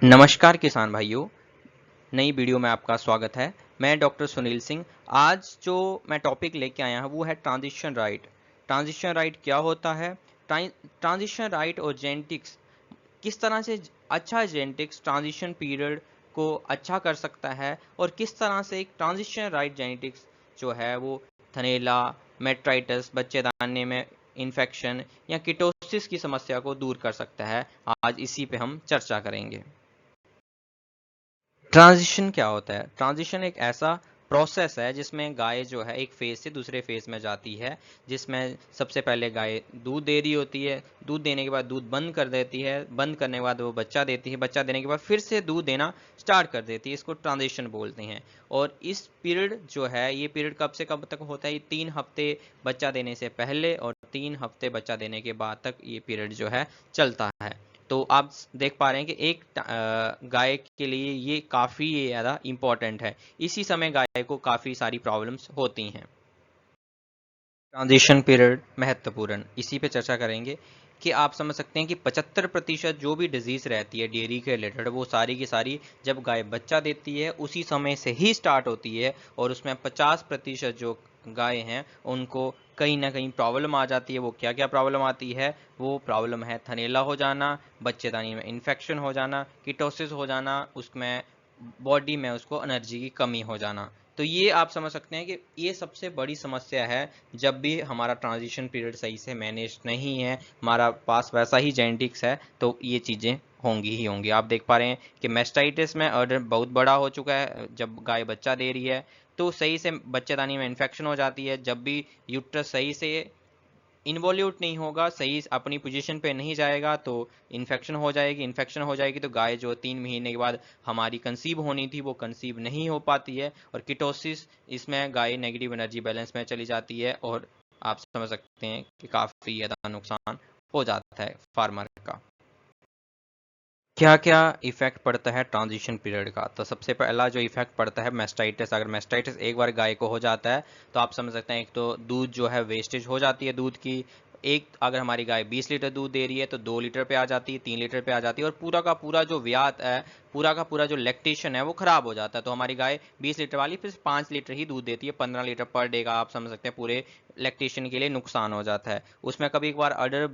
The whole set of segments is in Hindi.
नमस्कार किसान भाइयों, नई वीडियो में आपका स्वागत है। मैं डॉक्टर सुनील सिंह। आज जो मैं टॉपिक लेके आया हूँ वो है ट्रांजिशन राइट। ट्रांजिशन राइट क्या होता है? ट्रांजिशन राइट और जेनेटिक्स, किस तरह से अच्छा जेनेटिक्स ट्रांजिशन पीरियड को अच्छा कर सकता है और किस तरह से एक ट्रांजिशन राइट जेनेटिक्स जो है वो थनैला, मेट्राइटिस, बच्चेदानी में इन्फेक्शन या कीटोसिस की समस्या को दूर कर सकता है। आज इसी पे हम चर्चा करेंगे। ट्रांजिशन क्या होता है? ट्रांजिशन एक ऐसा प्रोसेस है जिसमें गाय जो है एक फेज से दूसरे फेज में जाती है, जिसमें सबसे पहले गाय दूध दे रही होती है। दूध देने के बाद दूध बंद कर देती है। बंद करने के बाद वो बच्चा देती है। बच्चा देने के बाद फिर से दूध देना स्टार्ट कर देती है। इसको ट्रांजिशन बोलते हैं। और इस पीरियड जो है, ये पीरियड कब से कब तक होता है? ये 3 हफ्ते बच्चा देने से पहले और 3 हफ्ते बच्चा देने के बाद तक ये पीरियड जो है चलता है। तो आप देख पा रहे हैं कि एक गाय के लिए ये काफ़ी ज़्यादा इम्पोर्टेंट है। इसी समय गाय को काफ़ी सारी प्रॉब्लम्स होती हैं। ट्रांजिशन पीरियड महत्वपूर्ण, इसी पे चर्चा करेंगे कि आप समझ सकते हैं कि 75% जो भी डिजीज़ रहती है डेयरी के रिलेटेड, वो सारी की सारी जब गाय बच्चा देती है उसी समय से ही स्टार्ट होती है। और उसमें 50% जो गाय हैं उनको कहीं ना कहीं प्रॉब्लम आ जाती है। वो क्या क्या प्रॉब्लम आती है? वो प्रॉब्लम है थनैला हो जाना, बच्चेदानी में इन्फेक्शन हो जाना, कीटोसिस हो जाना, उसमें बॉडी में उसको एनर्जी की कमी हो जाना। तो ये आप समझ सकते हैं कि ये सबसे बड़ी समस्या है। जब भी हमारा ट्रांजिशन पीरियड सही से मैनेज नहीं है, हमारा पास वैसा ही जेनेटिक्स है, तो ये चीज़ें होंगी ही होंगी। आप देख पा रहे हैं कि मेस्टाइटिस में ऑर्डर बहुत बड़ा हो चुका है। जब गाय बच्चा दे रही है तो सही से बच्चेदानी में इन्फेक्शन हो जाती है। जब भी यूट्रस सही से इन्वॉल्यूट नहीं होगा, सही अपनी पोजीशन पे नहीं जाएगा, तो इन्फेक्शन हो जाएगी। इन्फेक्शन हो जाएगी तो गाय जो 3 महीने के बाद हमारी कंसीव होनी थी वो कंसीव नहीं हो पाती है। और कीटोसिस, इसमें गाय नेगेटिव एनर्जी बैलेंस में चली जाती है और आप समझ सकते हैं कि काफ़ी ज़्यादा नुकसान हो जाता है फार्मर का। क्या क्या इफेक्ट पड़ता है ट्रांजिशन पीरियड का? तो सबसे पहला जो इफेक्ट पड़ता है मेस्टाइटिस। अगर मेस्टाइटिस एक बार गाय को हो जाता है तो आप समझ सकते हैं, एक तो दूध जो है वेस्टेज हो जाती है दूध की। एक, अगर हमारी गाय 20 लीटर दूध दे रही है तो 2 लीटर पे आ जाती है, 3 लीटर पे आ जाती है। और पूरा का पूरा जो व्यात है, पूरा का पूरा जो लैक्टेशन है वो खराब हो जाता है। तो हमारी गाय 20 लीटर वाली फिर 5 लीटर ही दूध देती है। 15 लीटर पर डे का आप समझ सकते हैं पूरे लैक्टेशन के लिए नुकसान हो जाता है। उसमें कभी कभार अडर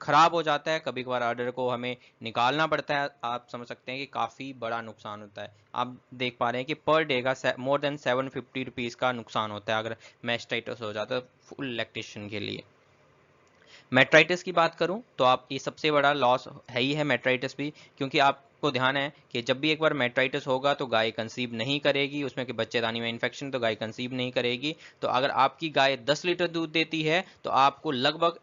खराब हो जाता है, कभी कभार अडर को हमें निकालना पड़ता है। आप समझ सकते हैं कि काफ़ी बड़ा नुकसान होता है। आप देख पा रहे हैं कि पर डे का मोर देन 750 रुपीज़ का नुकसान होता है अगर मैस्टाइटिस हो जाता है फुल लैक्टेशन के लिए। मेट्राइटिस की बात करूं तो आप, ये सबसे बड़ा लॉस है ही है मेट्राइटिस भी, क्योंकि आपको ध्यान है कि जब भी एक बार मेट्राइटिस होगा तो गाय कंसीव नहीं करेगी। उसमें कि बच्चेदानी में इन्फेक्शन, तो गाय कंसीव नहीं करेगी। तो अगर आपकी गाय 10 लीटर दूध देती है तो आपको लगभग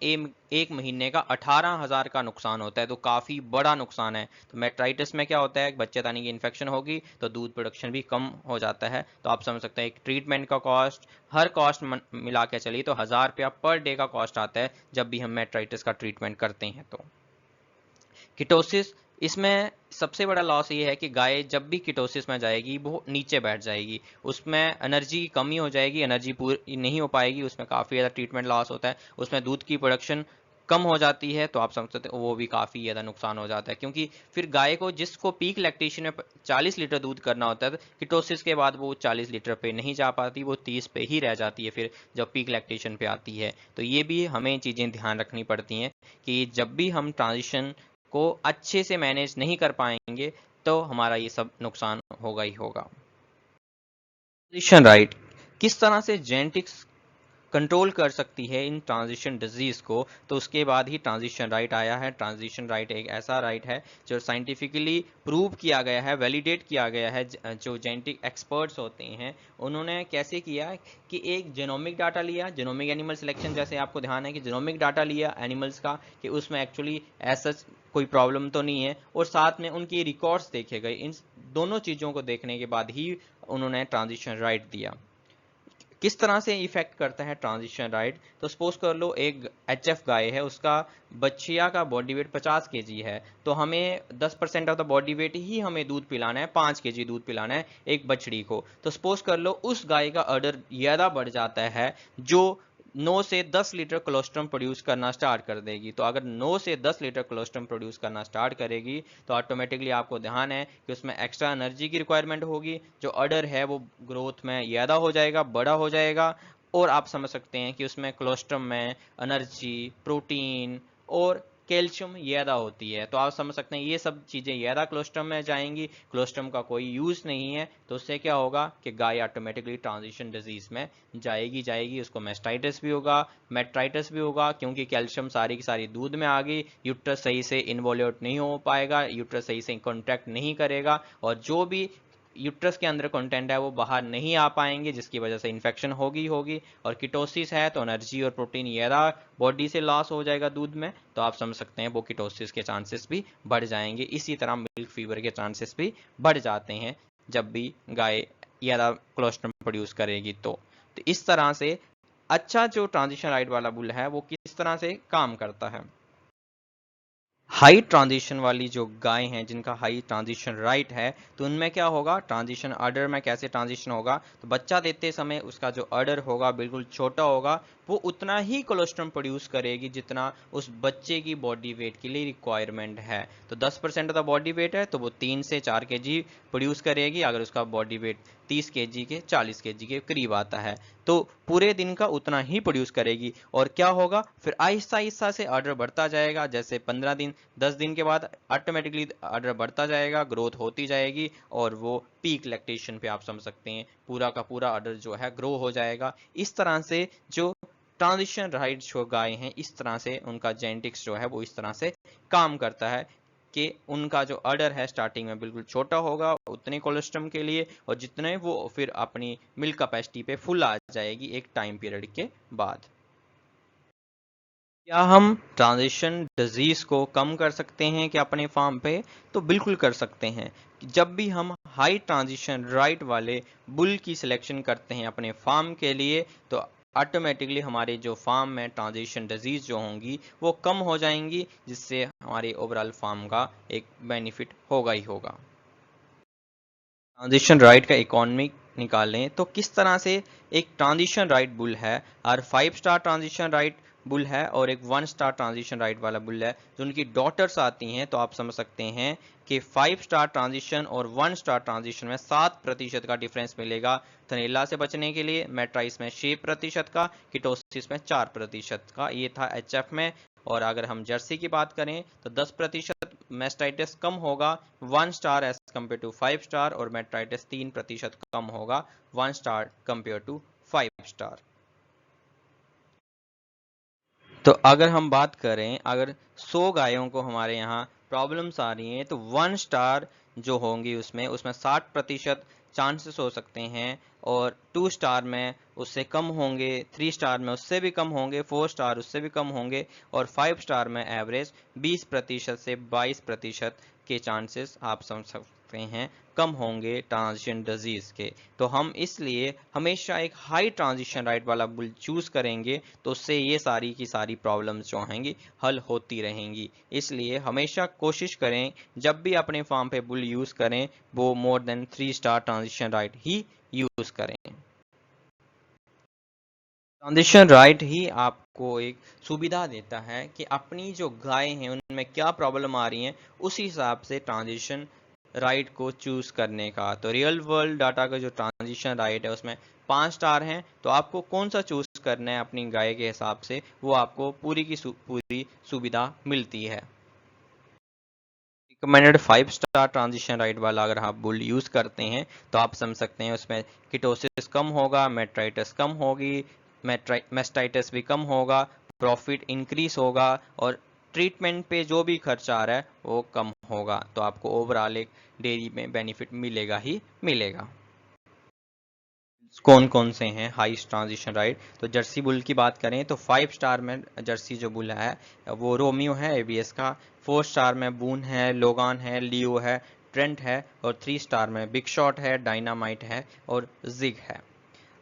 एक महीने का 18,000 का नुकसान होता है। तो काफ़ी बड़ा नुकसान है। तो मेट्राइटिस में क्या होता है, बच्चेदानी की इन्फेक्शन होगी तो दूध प्रोडक्शन भी कम हो जाता है। तो आप समझ सकते हैं एक ट्रीटमेंट का कॉस्ट, हर कॉस्ट मिला के चलिए तो 1000 रुपया पर डे का कॉस्ट आता है जब भी हम मेट्राइटिस का ट्रीटमेंट करते हैं। तो कीटोसिस, इसमें सबसे बड़ा लॉस ये है कि गाय जब भी कीटोसिस में जाएगी वो नीचे बैठ जाएगी। उसमें एनर्जी की कमी हो जाएगी, एनर्जी पूरी नहीं हो पाएगी। उसमें काफ़ी ज़्यादा ट्रीटमेंट लॉस होता है। उसमें दूध की प्रोडक्शन कम हो जाती है। तो आप समझ सकते हैं वो भी काफ़ी ज़्यादा नुकसान हो जाता है, क्योंकि फिर गाय को जिसको पीक लैक्टेशन में 40 लीटर दूध करना होता है, कीटोसिस के बाद वो 40 लीटर पे नहीं जा पाती, वो 30 पे ही रह जाती है फिर जब पीक लैक्टेशन पे आती है। तो ये भी हमें चीज़ें ध्यान रखनी पड़ती हैं कि जब भी हम ट्रांजिशन को अच्छे से मैनेज नहीं कर पाएंगे तो हमारा ये सब नुकसान होगा ही होगा। ट्रांजिशन राइट, किस तरह से जेनेटिक्स कंट्रोल कर सकती है इन ट्रांजिशन डिजीज को? तो उसके बाद ही ट्रांजिशन राइट आया है। ट्रांजिशन राइट एक ऐसा राइट है जो साइंटिफिकली प्रूव किया गया है, वैलिडेट किया गया है। जो जेनेटिक एक्सपर्ट्स होते हैं उन्होंने कैसे किया है कि एक जेनोमिक डाटा लिया, जेनोमिक एनिमल सिलेक्शन, जैसे आपको ध्यान है कि जेनोमिक डाटा लिया एनिमल्स का कि उसमें एक्चुअली ऐसा कोई प्रॉब्लम तो नहीं है, और साथ में उनकी रिकॉर्ड्स देखे गए। इन दोनों चीज़ों को देखने के बाद ही उन्होंने ट्रांजिशन राइट दिया। किस तरह से इफेक्ट करता है ट्रांजिशन राइट? तो सपोज कर लो एक एचएफ गाय है, उसका बच्चिया का बॉडी वेट 50 kg है। तो हमें 10% ऑफ द बॉडी वेट ही हमें दूध पिलाना है, 5 kg दूध पिलाना है एक बछड़ी को। तो सपोज कर लो उस गाय का ऑर्डर ज़्यादा बढ़ जाता है जो 9 से 10 लीटर कोलोस्ट्रम प्रोड्यूस करना स्टार्ट कर देगी। तो अगर 9 से 10 लीटर कोलोस्ट्रम प्रोड्यूस करना स्टार्ट करेगी तो ऑटोमेटिकली आपको ध्यान है कि उसमें एक्स्ट्रा एनर्जी की रिक्वायरमेंट होगी, जो अडर है वो ग्रोथ में ज़्यादा हो जाएगा, बड़ा हो जाएगा, और आप समझ सकते हैं कि उसमें कोलोस्ट्रम में एनर्जी, प्रोटीन और कैल्शियम ज़्यादा होती है। तो आप समझ सकते हैं ये सब चीज़ें ज़्यादा कोलोस्ट्रम में जाएंगी, कोलोस्ट्रम का कोई यूज़ नहीं है, तो उससे क्या होगा कि गाय ऑटोमेटिकली ट्रांजिशन डिजीज़ में जाएगी, उसको मेस्टाइटिस भी होगा, मेट्राइटिस भी होगा, क्योंकि कैल्शियम सारी की सारी दूध में आ गई, यूट्रस सही से इन्वॉल्यूट नहीं हो पाएगा, यूट्रस सही से कॉन्ट्रैक्ट नहीं करेगा, और जो भी यूट्रस के अंदर कंटेंट है वो बाहर नहीं आ पाएंगे, जिसकी वजह से इन्फेक्शन होगी। और कीटोसिस है तो एनर्जी और प्रोटीन ज़्यादा बॉडी से लॉस हो जाएगा दूध में, तो आप समझ सकते हैं वो कीटोसिस के चांसेस भी बढ़ जाएंगे। इसी तरह मिल्क फीवर के चांसेस भी बढ़ जाते हैं जब भी गाय ज़्यादा कोलेस्ट्रॉल प्रोड्यूस करेगी। तो इस तरह से अच्छा जो ट्रांजिशन राइट वाला बुल है वो किस तरह से काम करता है। हाई ट्रांजिशन वाली जो गाय हैं जिनका हाई ट्रांजिशन राइट है, तो उनमें क्या होगा, ट्रांजिशन ऑर्डर में कैसे ट्रांजिशन होगा, तो बच्चा देते समय उसका जो ऑर्डर होगा बिल्कुल छोटा होगा, वो उतना ही कोलेस्ट्रॉल प्रोड्यूस करेगी जितना उस बच्चे की बॉडी वेट के लिए रिक्वायरमेंट है। तो 10% ऑफ द बॉडी वेट है तो वो 3 से 4 केजी प्रोड्यूस करेगी, अगर उसका बॉडी वेट 30 केजी के 40 केजी के करीब आता है तो पूरे दिन का उतना ही प्रोड्यूस करेगी। और क्या होगा, फिर आहिस्ता आहिस्ता से ऑर्डर बढ़ता जाएगा, जैसे 15 दिन 10 दिन के बाद ऑटोमेटिकली ऑर्डर बढ़ता जाएगा, ग्रोथ होती जाएगी, और वो पीक लैक्टेशन पे आप समझ सकते हैं पूरा का पूरा ऑर्डर जो है ग्रो हो जाएगा। इस तरह से जो ट्रांजिशन राइट जो गाय हैं, इस तरह से उनका जेनेटिक्स जो है वो इस तरह से काम करता है कि उनका जो ऑर्डर है स्टार्टिंग में बिल्कुल छोटा होगा उतने कोलेस्ट्रम के लिए, और जितने वो फिर अपनी मिल्क कैपेसिटी पे फुल आ जाएगी एक टाइम पीरियड के बाद। क्या हम ट्रांजिशन डिजीज को कम कर सकते हैं क्या अपने फार्म पे? तो बिल्कुल कर सकते हैं। जब भी हम हाई ट्रांजिशन राइट वाले बुल की सिलेक्शन करते हैं अपने फार्म के लिए, तो ऑटोमेटिकली हमारे जो फार्म में ट्रांजिशन डिजीज जो होंगी वो कम हो जाएंगी, जिससे हमारे ओवरऑल फार्म का एक बेनिफिट होगा ही होगा। ट्रांजिशन राइट का इकोनॉमिक निकालें तो किस तरह से एक ट्रांजिशन राइट बुल है और 5 स्टार ट्रांजिशन राइट बुल है और एक 1 स्टार ट्रांजिशन राइट वाला बुल है, जो उनकी डॉटर्स आती हैं, तो आप समझ सकते हैं कि 5 स्टार ट्रांजिशन और 1 स्टार ट्रांजिशन में 7% का डिफरेंस मिलेगा। थनेला से बचने के लिए मेट्राइस में 6% का, कीटोसिस में 4% का, ये था एचएफ में। और अगर हम जर्सी की बात करें तो 10% मेस्टाइटिस कम होगा 1 star as compare to 5 star, और मेट्राइटिस 3% कम होगा 1 स्टार कम्पेयर टू 5 स्टार। तो अगर हम बात करें, अगर 100 गायों को हमारे यहाँ प्रॉब्लम्स आ रही हैं तो 1 स्टार जो होंगी उसमें 60% चांसेस हो सकते हैं, और 2 स्टार में उससे कम होंगे, 3 स्टार में उससे भी कम होंगे, 4 स्टार उससे भी कम होंगे, और 5 स्टार में एवरेज 20% से 22% के चांसेस आप समझ सकते हैं कम होंगे ट्रांजिशन डिजीज के। तो हम इसलिए हमेशा एक हाई ट्रांजिशन राइट वाला बुल चूज करेंगे, तो उससे ये सारी की सारी प्रॉब्लम्स जो होंगी हल होती रहेंगी। इसलिए हमेशा कोशिश करें जब भी अपने फार्म पे बुल यूज करें वो more than 3 star transition right ही यूज करें। ट्रांजिशन राइट ही आपको एक सुविधा देता है कि अपनी जो गाय हैं उनमें क्या प्रॉब्लम आ रही है उस हिसाब से ट्रांजिशन राइट को चूज करने का। तो रियल वर्ल्ड डाटा का जो ट्रांजिशन राइट है उसमें 5 स्टार हैं, तो आपको कौन सा चूज करना है अपनी गाय के हिसाब से, वो आपको पूरी की पूरी सुविधा मिलती है। रिकमेंडेड 5 स्टार ट्रांजिशन राइट वाला अगर आप बुल यूज करते हैं तो आप समझ सकते हैं उसमें कीटोसिस कम होगा, मेट्राइटिस कम होगी, मेस्टाइटिस भी कम होगा, प्रॉफिट इंक्रीज होगा, और ट्रीटमेंट पे जो भी खर्चा आ रहा है वो कम होगा। तो आपको ओवरऑल एक डेयरी में बेनिफिट मिलेगा ही मिलेगा। कौन कौन से हैं हाई ट्रांजिशन राइट? तो जर्सी बुल की बात करें तो 5 स्टार में जर्सी जो बुल है वो रोमियो है एबीएस का, 4 स्टार में बून है, लोगान है, लियो है, ट्रेंट है, और 3 स्टार में बिग शॉट है, डायनामाइट है, और जिग है।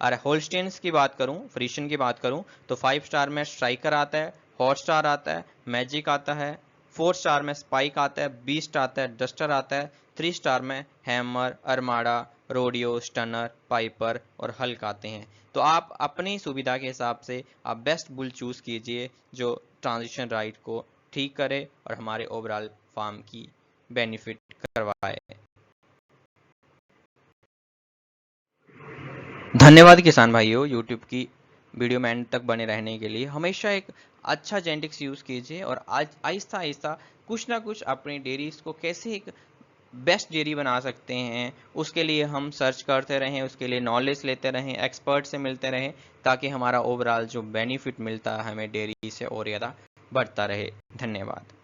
और होल्स्टेन्स की बात करूं, फ्रीशियन की बात करूं तो 5 स्टार में स्ट्राइकर आता है, हॉट स्टार आता है, मैजिक आता है, 4 स्टार में स्पाइक आता है, बीस्ट आता है, डस्टर आता है, 3 स्टार में hammer, Armada, rodeo, stunner, Piper और हल्क आते हैं। तो आप अपनी सुविधा के हिसाब से आप बेस्ट बुल चूज कीजिए जो ट्रांजिशन राइट को ठीक करे और हमारे ओवरऑल फार्म की बेनिफिट करवाए। धन्यवाद किसान भाइयों, यूट्यूब की वीडियो में एंड तक बने रहने के लिए। हमेशा एक अच्छा जेनेटिक्स यूज़ कीजिए और आज आहिस्ता आहिस्ता कुछ ना कुछ अपनी डेयरीज को कैसे एक बेस्ट डेयरी बना सकते हैं, उसके लिए हम सर्च करते रहें, उसके लिए नॉलेज लेते रहें, एक्सपर्ट से मिलते रहें, ताकि हमारा ओवरऑल जो बेनिफिट मिलता है हमें डेयरी से और ज़्यादा बढ़ता रहे। धन्यवाद।